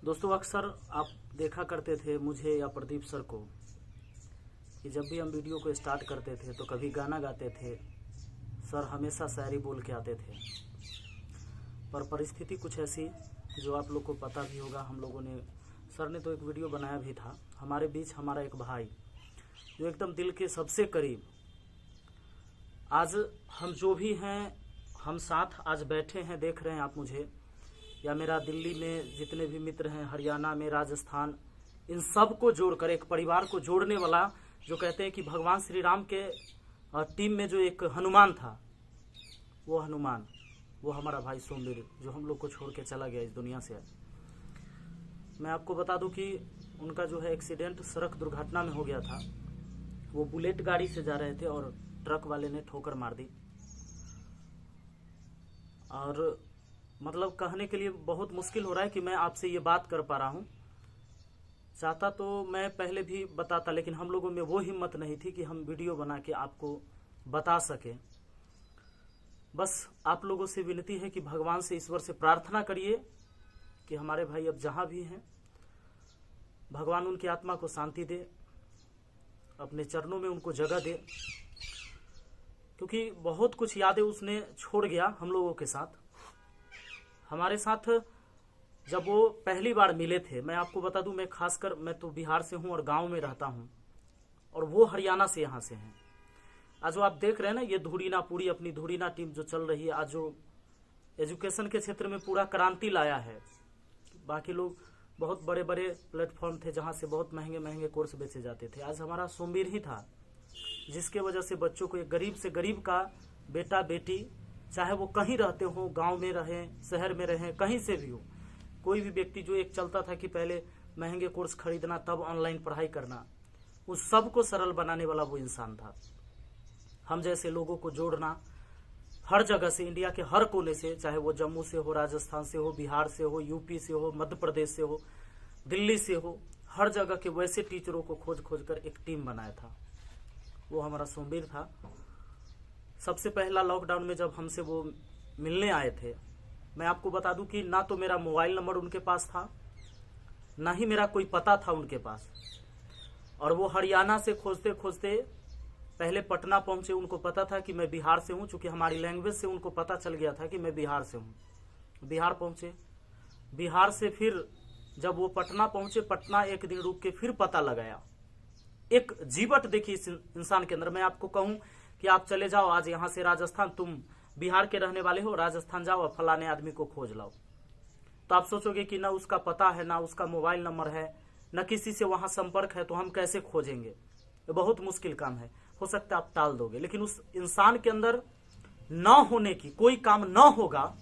दोस्तों, अक्सर आप देखा करते थे मुझे या प्रदीप सर को कि जब भी हम वीडियो को स्टार्ट करते थे तो कभी गाना गाते थे, सर हमेशा शायरी बोल के आते थे। पर परिस्थिति कुछ ऐसी जो आप लोग को पता भी होगा, हम लोगों ने सर ने तो एक वीडियो बनाया भी था। हमारे बीच हमारा एक भाई जो एकदम दिल के सबसे करीब, आज हम जो भी हैं हम साथ आज बैठे हैं, देख रहे हैं आप मुझे, या मेरा दिल्ली में जितने भी मित्र हैं, हरियाणा में, राजस्थान, इन सब को जोड़कर एक परिवार को जोड़ने वाला, जो कहते हैं कि भगवान श्री राम के टीम में जो एक हनुमान था, वो हनुमान, वो हमारा भाई सोमवीर, जो हम लोग को छोड़ के चला गया इस दुनिया से। मैं आपको बता दूं कि उनका जो है एक्सीडेंट सड़क दुर्घटना में हो गया था। वो बुलेट गाड़ी से जा रहे थे और ट्रक वाले ने ठोकर मार दी। और मतलब कहने के लिए बहुत मुश्किल हो रहा है कि मैं आपसे ये बात कर पा रहा हूँ। चाहता तो मैं पहले भी बताता, लेकिन हम लोगों में वो हिम्मत नहीं थी कि हम वीडियो बना के आपको बता सके। बस आप लोगों से विनती है कि भगवान से, ईश्वर से प्रार्थना करिए कि हमारे भाई अब जहाँ भी हैं, भगवान उनकी आत्मा को शांति दे, अपने चरणों में उनको जगह दे, क्योंकि बहुत कुछ यादें उसने छोड़ गया हम लोगों के साथ। हमारे साथ जब वो पहली बार मिले थे, मैं आपको बता दूं, मैं तो बिहार से हूं और गांव में रहता हूं, और वो हरियाणा से यहाँ से हैं। आज जो आप देख रहे हैं ना, ये धुरीना, पूरी अपनी धुरीना टीम जो चल रही है, आज जो एजुकेशन के क्षेत्र में पूरा क्रांति लाया है। बाकी लोग बहुत बड़े बड़े प्लेटफॉर्म थे जहाँ से बहुत महंगे महंगे कोर्स बेचे जाते थे। आज हमारा सोमवीर ही था, जिसके वजह से बच्चों को, एक गरीब से गरीब का बेटा बेटी, चाहे वो कहीं रहते हो, गांव में रहें, शहर में रहें, कहीं से भी हो, कोई भी व्यक्ति, जो एक चलता था कि पहले महंगे कोर्स खरीदना तब ऑनलाइन पढ़ाई करना, उस सब को सरल बनाने वाला वो इंसान था। हम जैसे लोगों को जोड़ना, हर जगह से, इंडिया के हर कोने से, चाहे वो जम्मू से हो, राजस्थान से हो, बिहार से हो, यूपी से हो, मध्य प्रदेश से हो, दिल्ली से हो, हर जगह के वैसे टीचरों को खोज खोज कर एक टीम बनाया था। वो हमारा सोमवीर था। सबसे पहला लॉकडाउन में जब हमसे वो मिलने आए थे, मैं आपको बता दूं कि ना तो मेरा मोबाइल नंबर उनके पास था, ना ही मेरा कोई पता था उनके पास। और वो हरियाणा से खोजते खोजते पहले पटना पहुंचे। उनको पता था कि मैं बिहार से हूं, चूंकि हमारी लैंग्वेज से उनको पता चल गया था कि मैं बिहार से हूं। बिहार पहुंचे, बिहार से फिर जब वो पटना पहुंचे, पटना एक दिन रुक के फिर पता लगाया। एक जीवट देखी इस इंसान के अंदर। मैं आपको कहूं कि आप चले जाओ आज यहाँ से राजस्थान, तुम बिहार के रहने वाले हो, राजस्थान जाओ और फलाने आदमी को खोज लाओ, तो आप सोचोगे कि ना उसका पता है, ना उसका मोबाइल नंबर है, न किसी से वहां संपर्क है, तो हम कैसे खोजेंगे? ये बहुत मुश्किल काम है। हो सकता है आप टाल दोगे, लेकिन उस इंसान के अंदर न होने की, कोई काम न होगा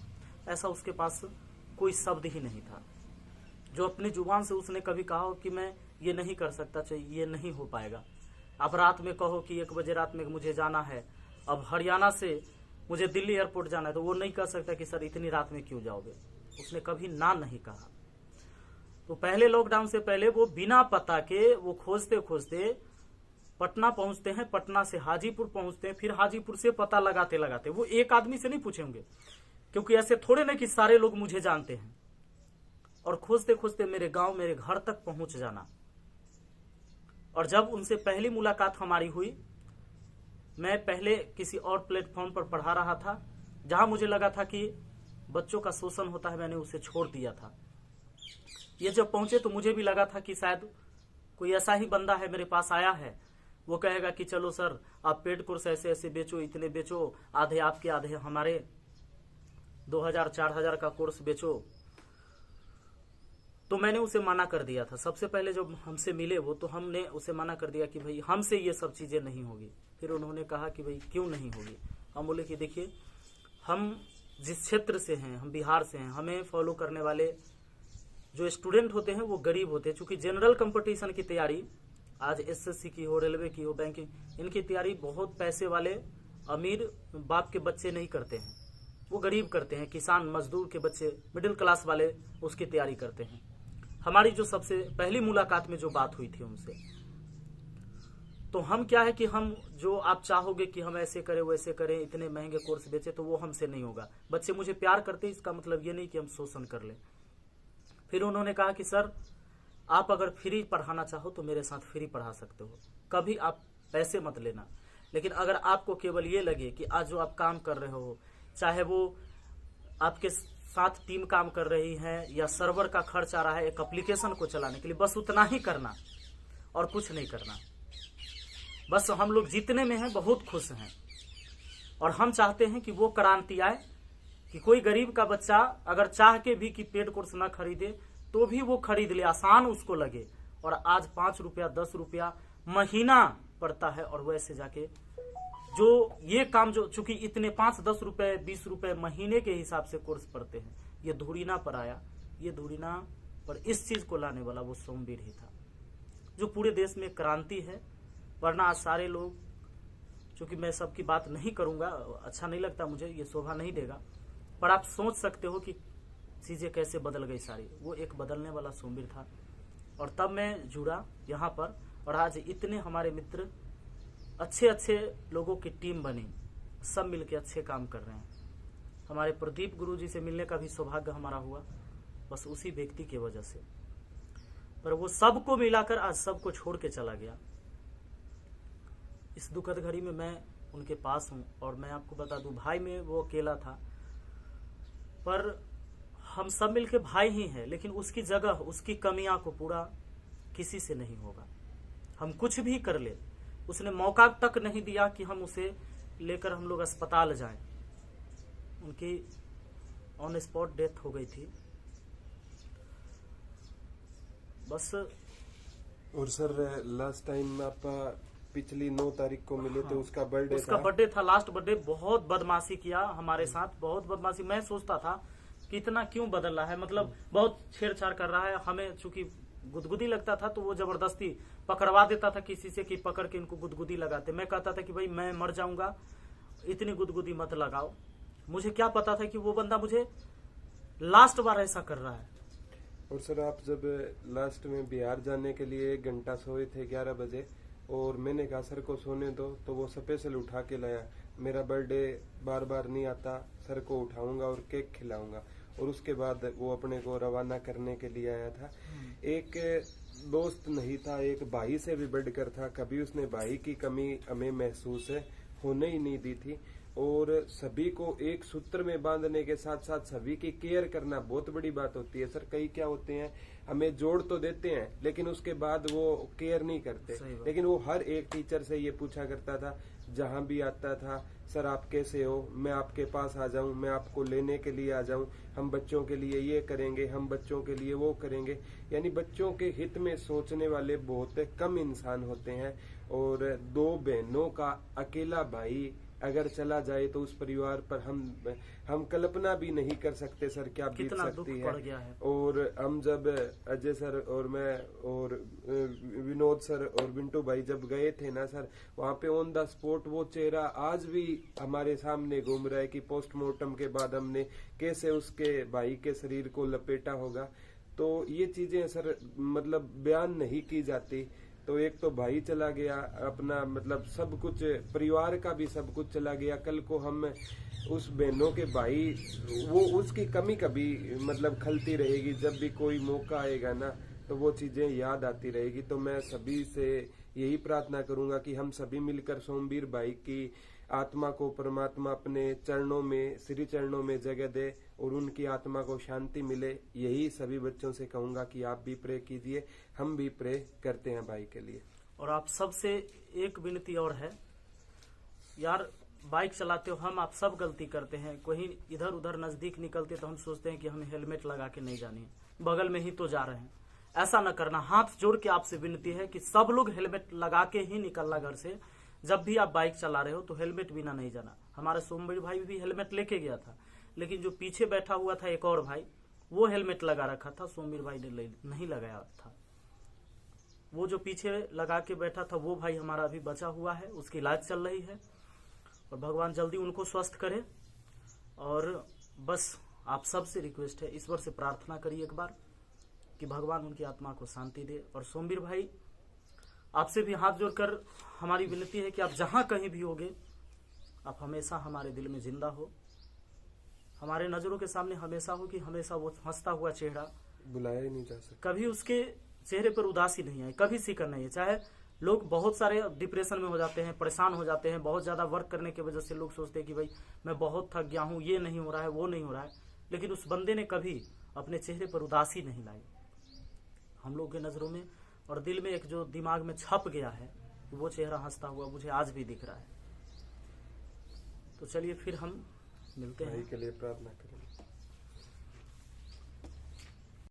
ऐसा उसके पास कोई शब्द ही नहीं था। जो अपनी जुबान से उसने कभी कहा हो कि मैं ये नहीं कर सकता, चाहिए ये नहीं हो पाएगा। आप रात में कहो कि 1 बजे रात में मुझे जाना है, अब हरियाणा से मुझे दिल्ली एयरपोर्ट जाना है, तो वो नहीं कह सकता कि सर इतनी रात में क्यों जाओगे। उसने कभी ना नहीं कहा। तो पहले लॉकडाउन से पहले वो बिना पता के वो खोजते खोजते पटना पहुंचते हैं, पटना से हाजीपुर पहुंचते हैं, फिर हाजीपुर से पता लगाते लगाते, वो एक आदमी से नहीं पूछेंगे, क्योंकि ऐसे थोड़े ना कि सारे लोग मुझे जानते हैं, और खोजते खोजते मेरे गांव, मेरे घर तक पहुंच जाना। और जब उनसे पहली मुलाकात हमारी हुई, मैं पहले किसी और प्लेटफॉर्म पर पढ़ा रहा था, जहां मुझे लगा था कि बच्चों का शोषण होता है, मैंने उसे छोड़ दिया था। ये जब पहुंचे तो मुझे भी लगा था कि शायद कोई ऐसा ही बंदा है मेरे पास आया है, वो कहेगा कि चलो सर आप पेड कोर्स ऐसे ऐसे बेचो, इतने बेचो, आधे आपके आधे हमारे, 2000-4000 का कोर्स बेचो। तो मैंने उसे मना कर दिया था। सबसे पहले जब हमसे मिले वो, तो हमने उसे मना कर दिया कि भाई हमसे ये सब चीजें नहीं होगी। फिर उन्होंने कहा कि भाई क्यों नहीं होगी? हम बोले कि देखिए, हम जिस क्षेत्र से हैं, हम बिहार से हैं, हमें फॉलो करने वाले जो स्टूडेंट होते हैं वो गरीब होते हैं। चूंकि जनरल कंपटीशन की तैयारी, आज एसएससी की हो, रेलवे की हो, बैंकिंग, इनकी तैयारी बहुत पैसे वाले अमीर बाप के बच्चे नहीं करते हैं, वो गरीब करते हैं। किसान मजदूर के बच्चे, मिडिल क्लास वाले उसकी तैयारी करते हैं। हमारी जो सबसे पहली मुलाकात में जो बात हुई थी उनसे, तो हम क्या है कि हम, जो आप चाहोगे कि हम ऐसे करें वैसे करें, इतने महंगे कोर्स बेचे, तो वो हमसे नहीं होगा। बच्चे मुझे प्यार करते, इसका मतलब ये नहीं कि हम शोषण कर लें। फिर उन्होंने कहा कि सर आप अगर फ्री पढ़ाना चाहो तो मेरे साथ फ्री पढ़ा सकते हो, कभी आप पैसे मत लेना, लेकिन अगर आपको केवल ये लगे कि आज जो आप काम कर रहे हो, चाहे वो आपके साथ टीम काम कर रही है या सर्वर का खर्च आ रहा है एक एप्लीकेशन को चलाने के लिए, बस उतना ही करना और कुछ नहीं करना। बस हम लोग जितने में हैं बहुत खुश हैं और हम चाहते हैं कि वो क्रांति आए कि कोई गरीब का बच्चा अगर चाह के भी कि पेड कोर्स ना खरीदे तो भी वो खरीद ले, आसान उसको लगे। और आज 5 रुपया 10 रुपया महीना पड़ता है और वैसे जाके जो ये काम जो चूंकि इतने 5-10 रुपए 20 रुपए महीने के हिसाब से कोर्स पढ़ते हैं, ये धुरीना पर आया, ये धुरीना पर इस चीज को लाने वाला वो सोमवीर ही था जो पूरे देश में क्रांति है। वरना आज सारे लोग, चूंकि मैं सबकी बात नहीं करूंगा, अच्छा नहीं लगता मुझे, ये शोभा नहीं देगा, पर आप सोच सकते हो कि चीजें कैसे बदल गई सारी। वो एक बदलने वाला सोमवीर था और तब मैं जुड़ा यहाँ पर और आज इतने हमारे मित्र अच्छे अच्छे लोगों की टीम बनी, सब मिलके अच्छे काम कर रहे हैं। हमारे प्रदीप गुरुजी से मिलने का भी सौभाग्य हमारा हुआ, बस उसी व्यक्ति की वजह से। पर वो सबको मिलाकर आज सबको छोड़ के चला गया। इस दुखद घड़ी में मैं उनके पास हूं और मैं आपको बता दूं, भाई में वो अकेला था, पर हम सब मिलके भाई ही हैं, लेकिन उसकी जगह, उसकी कमियां को पूरा किसी से नहीं होगा। हम कुछ भी कर ले, उसने मौका तक नहीं दिया कि हम उसे लेकर हम लोग अस्पताल जाएं। उनकी ऑन स्पॉट डेथ हो गई थी। बस। और सर लास्ट टाइम आप पिछली 9 तारीख को मिले थे, उसका बर्थडे था। उसका बर्थडे था, लास्ट बर्थडे। बहुत बदमाशी किया हमारे साथ, बहुत बदमाशी। मैं सोचता था कि इतना क्यों बदल रहा है, मतलब बहुत छेड़छाड़ कर रहा है। हमें चूंकि गुदगुदी लगता था तो वो जबरदस्ती पकड़वा देता था किसी से कि पकड़ के इनको गुदगुदी लगाते। मैं कहता था कि भाई मैं मर जाऊंगा, इतनी गुदगुदी मत लगाओ। मुझे क्या पता था कि वो बंदा मुझे लास्ट बार ऐसा कर रहा है। और सर आप जब लास्ट में बिहार जाने के लिए 1 घंटा सोए थे 11 बजे, और मैंने कहा सर को सोने दो, तो वो स्पेशल उठा के लाया। मेरा बर्थडे बार बार नहीं आता, सर को उठाऊंगा और केक खिलाऊंगा। और उसके बाद वो अपने को रवाना करने के लिए आया था। एक दोस्त नहीं था, एक भाई से भी बढ़कर था। कभी उसने भाई की कमी हमें महसूस होने ही नहीं दी थी। और सभी को एक सूत्र में बांधने के साथ साथ सभी की केयर करना बहुत बड़ी बात होती है। सर कई क्या होते हैं, हमें जोड़ तो देते हैं लेकिन उसके बाद वो केयर नहीं करते। लेकिन वो हर एक टीचर से ये पूछा करता था, जहां भी आता था, सर आप कैसे हो, मैं आपके पास आ जाऊं, मैं आपको लेने के लिए आ जाऊं, हम बच्चों के लिए ये करेंगे, हम बच्चों के लिए वो करेंगे। यानी बच्चों के हित में सोचने वाले बहुत कम इंसान होते हैं। और 2 बहनों का अकेला भाई अगर चला जाए तो उस परिवार पर हम कल्पना भी नहीं कर सकते सर क्या बीत सकती है। और हम जब अजय सर और मैं और विनोद सर और बिंटू भाई जब गए थे ना सर, वहाँ पे ऑन द स्पॉट वो चेहरा आज भी हमारे सामने घूम रहा है कि पोस्टमार्टम के बाद हमने कैसे उसके भाई के शरीर को लपेटा होगा। तो ये चीजें सर मतलब बयान नहीं की जाती। तो एक तो भाई चला गया अपना, मतलब सब कुछ, परिवार का भी सब कुछ चला गया। कल को हम उस बहनों के भाई, वो उसकी कमी कभी मतलब खलती रहेगी। जब भी कोई मौका आएगा ना तो वो चीजें याद आती रहेगी। तो मैं सभी से यही प्रार्थना करूंगा कि हम सभी मिलकर सोमवीर भाई की आत्मा को परमात्मा अपने चरणों में, श्री चरणों में जगह दे और उनकी आत्मा को शांति मिले। यही सभी बच्चों से कहूंगा कि आप भी प्रे कीजिए, हम भी प्रे करते हैं भाई के लिए। और आप सबसे एक विनती और है यार, बाइक चलाते हो, हम आप सब गलती करते हैं। कहीं इधर उधर नजदीक निकलते तो हम सोचते हैं कि हमें हेलमेट लगा के नहीं जानी है, बगल में ही तो जा रहे हैं। ऐसा न करना। हाथ जोड़ के आपसे विनती है कि सब लोग हेलमेट लगा के ही निकलना घर से। जब भी आप बाइक चला रहे हो तो हेलमेट बिना नहीं जाना। हमारा सोमवीर भाई भी हेलमेट लेके गया था, लेकिन जो पीछे बैठा हुआ था एक और भाई, वो हेलमेट लगा रखा था, सोमवीर भाई ने नहीं लगाया था। वो जो पीछे लगा के बैठा था वो भाई हमारा अभी बचा हुआ है, उसकी इलाज चल रही है और भगवान जल्दी उनको स्वस्थ करे। और बस आप सबसे रिक्वेस्ट है, ईश्वर से प्रार्थना करिए एक बार कि भगवान उनकी आत्मा को शांति दे। और सोमवीर भाई आपसे भी हाथ जोड़कर हमारी विनती है कि आप जहां कहीं भी होगे, आप हमेशा हमारे दिल में जिंदा हो, हमारे नजरों के सामने हमेशा हो, कि हमेशा वो हंसता हुआ चेहरा बुलाया ही नहीं जा सकता। कभी उसके चेहरे पर उदासी नहीं आई, कभी सिकर नहीं है। चाहे लोग बहुत सारे डिप्रेशन में हो जाते हैं, परेशान हो जाते हैं, बहुत ज्यादा वर्क करने की वजह से लोग सोचते हैं कि भाई मैं बहुत थक गया हूँ, ये नहीं हो रहा है, वो नहीं हो रहा है, लेकिन उस बंदे ने कभी अपने चेहरे पर उदासी नहीं लाई। हम लोग के नजरों में और दिल में एक जो दिमाग में छप गया है, वो चेहरा हंसता हुआ मुझे आज भी दिख रहा है। तो चलिए फिर हम मिलते भाई हैं। के लिए प्रार्थना करें।